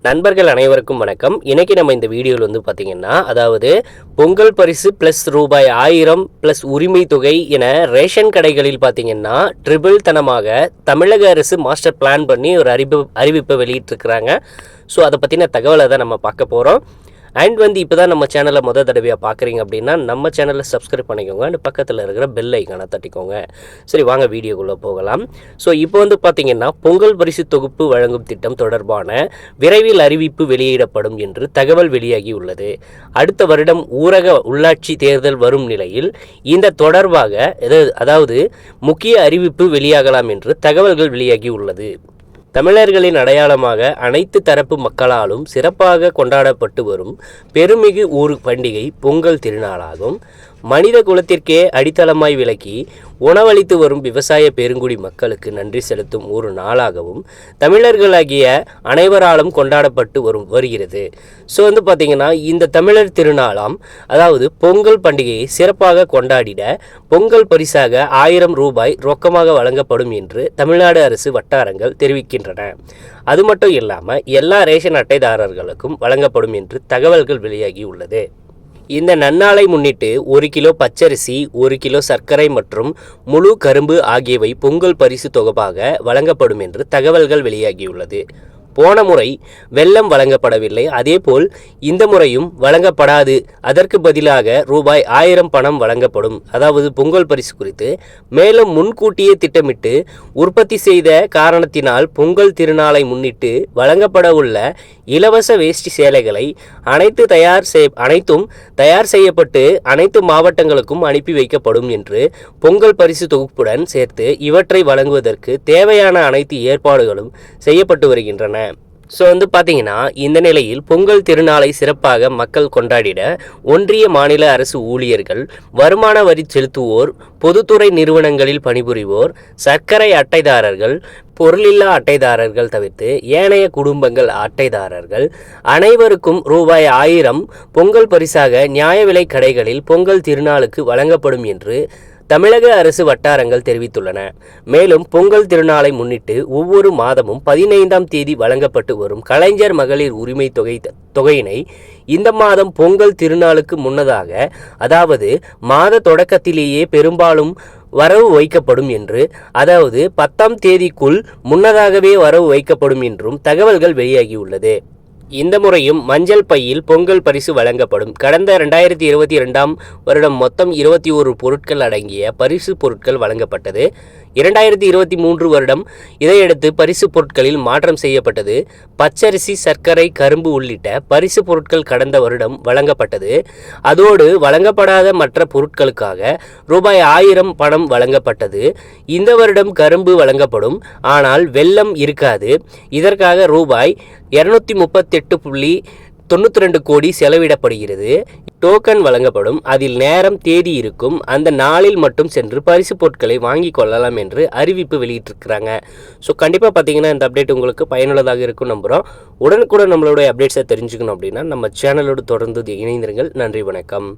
நண்பர்கள் அனைவருக்கும் வணக்கம். இன்னைக்கு நம்ம இந்த வீடியோவில் வந்து பார்த்தீங்கன்னா, அதாவது பொங்கல் பரிசு ப்ளஸ் ரூபாய் 1000 ப்ளஸ் உரிமை தொகை என ரேஷன் கடைகளில் பார்த்தீங்கன்னா ட்ரிபிள் தனமாக தமிழக அரசு மாஸ்டர் பிளான் பண்ணி ஒரு அறிவிப்பை வெளியிட்டிருக்கிறாங்க. ஸோ அதை பற்றின தகவலை தான் நம்ம பார்க்க போகிறோம். அண்ட் வந்து இப்போ தான் நம்ம சேனலை தடவையாக பார்க்குறீங்க அப்படின்னா நம்ம சேனலை சப்ஸ்கிரைப் பண்ணிக்கோங்க. அண்ட் பக்கத்தில் இருக்கிற பெல் ஐக்கானை தட்டிக்கோங்க. சரி, வாங்க வீடியோக்குள்ளே போகலாம். ஸோ இப்போ வந்து பார்த்திங்கன்னா பொங்கல் பரிசு தொகுப்பு வழங்கும் திட்டம் தொடர்பான விரைவில் அறிவிப்பு வெளியிடப்படும் என்று தகவல் வெளியாகி உள்ளது. அடுத்த வருடம் ஊரக உள்ளாட்சி தேர்தல் வரும் நிலையில் இந்த தொடர்பாக அதாவது முக்கிய அறிவிப்பு வெளியாகலாம் என்று தகவல்கள் வெளியாகி உள்ளது. தமிழர்களின் அடையாளமாக அனைத்து தரப்பு மக்களாலும் சிறப்பாக கொண்டாடப்பட்டு வரும் பெருமிகு ஊர் பண்டிகை பொங்கல் திருநாளாகும். மனித குலத்திற்கே அடித்தளமாய் விளக்கி உணவளித்து வரும் விவசாய பெருங்குடி மக்களுக்கு நன்றி செலுத்தும் ஒரு நாளாகவும் தமிழர்களாகிய அனைவராலும் கொண்டாடப்பட்டு வருகிறது. ஸோ வந்து பார்த்திங்கன்னா இந்த தமிழர் திருநாளாம் அதாவது பொங்கல் பண்டிகையை சிறப்பாக கொண்டாடிட பொங்கல் பரிசாக 1000 ரூபாய் ரொக்கமாக வழங்கப்படும் என்று தமிழ்நாடு அரசு வட்டாரங்கள் தெரிவிக்கின்றன. அது மட்டும் இல்லாமல் எல்லா ரேஷன் அட்டைதாரர்களுக்கும் வழங்கப்படும் என்று தகவல்கள் வெளியாகி உள்ளது. இந்த நன்னாளை முன்னிட்டு 1 கிலோ பச்சரிசி, 1 கிலோ சர்க்கரை மற்றும் முழு கரும்பு ஆகியவை பொங்கல் பரிசு தொகுப்பாக வழங்கப்படும் என்று தகவல்கள் வெளியாகியுள்ளது. போன முறை வெல்லம் வழங்கப்படவில்லை, அதேபோல் இந்த முறையும் வழங்கப்படாது. அதற்கு பதிலாக ரூபாய் 1000 பணம் வழங்கப்படும். அதாவது பொங்கல் பரிசு குறித்து மேலும் முன்கூட்டியே திட்டமிட்டு உற்பத்தி செய்த காரணத்தினால் பொங்கல் திருநாளை முன்னிட்டு வழங்கப்பட உள்ள இலவச வேஷ்டி சேலைகளை அனைத்தும் தயார் செய்யப்பட்டு அனைத்து மாவட்டங்களுக்கும் அனுப்பி வைக்கப்படும் என்று பொங்கல் பரிசு தொகுப்புடன் சேர்த்து இவற்றை வழங்குவதற்கு தேவையான அனைத்து ஏற்பாடுகளும் செய்யப்பட்டு வருகின்றன. ஸோ வந்து பார்த்தீங்கன்னா இந்த நிலையில் பொங்கல் திருநாளை சிறப்பாக மக்கள் கொண்டாடிட ஒன்றிய மாநில அரசு ஊழியர்கள், வருமான வரி செலுத்துவோர், பொதுத்துறை நிறுவனங்களில் பணிபுரிவோர், சர்க்கரை அட்டைதாரர்கள், பொருளில்லா அட்டைதாரர்கள் தவிர்த்து ஏனைய குடும்பங்கள் அட்டைதாரர்கள் அனைவருக்கும் ரூபாய் 1000 பொங்கல் பரிசாக நியாய விலை கடைகளில் பொங்கல் திருநாளுக்கு வழங்கப்படும் என்று தமிழக அரசு வட்டாரங்கள் தெரிவித்துள்ளன. மேலும் பொங்கல் திருநாளை முன்னிட்டு ஒவ்வொரு மாதமும் 15ஆம் தேதி வழங்கப்பட்டு வரும் கலைஞர் மகளிர் உரிமை தொகையினை இந்த மாதம் பொங்கல் திருநாளுக்கு முன்னதாக, அதாவது மாத தொடக்கத்திலேயே பெரும்பாலும் வரவு வைக்கப்படும் என்று, அதாவது 10ஆம் தேதிக்குள் முன்னதாகவே வரவு வைக்கப்படும் என்றும் தகவல்கள் வெளியாகியுள்ளது. இந்த முறையும் மஞ்சள் பையில் பொங்கல் பரிசு வழங்கப்படும். கடந்த 2022ஆம் வருடம் மொத்தம் 21 பொருட்கள் அடங்கிய பரிசு பொருட்கள் வழங்கப்பட்டது. 2023 வருடம் இதையடுத்து பரிசு பொருட்களில் மாற்றம் செய்யப்பட்டது. பச்சரிசி, சர்க்கரை, கரும்பு உள்ளிட்ட பரிசு பொருட்கள் கடந்த வருடம் வழங்கப்பட்டது. அதோடு வழங்கப்படாத மற்ற பொருட்களுக்காக ரூபாய் 1000 பணம் வழங்கப்பட்டது. இந்த வருடம் கரும்பு வழங்கப்படும், ஆனால் வெல்லம் இருக்காது. இதற்காக ரூபாய் 238.92 கோடி செலவிடப்படுகிறது. டோக்கன் வழங்கப்படும். அதில் நேரம், தேதி இருக்கும். அந்த நாளில் மட்டும் சென்று பரிசு பொருட்களை வாங்கி கொள்ளலாம் என்று அறிவிப்பு வெளியிட்டிருக்கிறாங்க. ஸோ கண்டிப்பாக பார்த்தீங்கன்னா இந்த அப்டேட் உங்களுக்கு பயனுள்ளதாக இருக்கும் நம்புகிறோம். உடனுக்குடன் நம்மளுடைய அப்டேட்ஸை தெரிஞ்சுக்கணும் அப்படின்னா நம்ம சேனலோடு தொடர்ந்து இணைந்திருங்கள். நன்றி, வணக்கம்.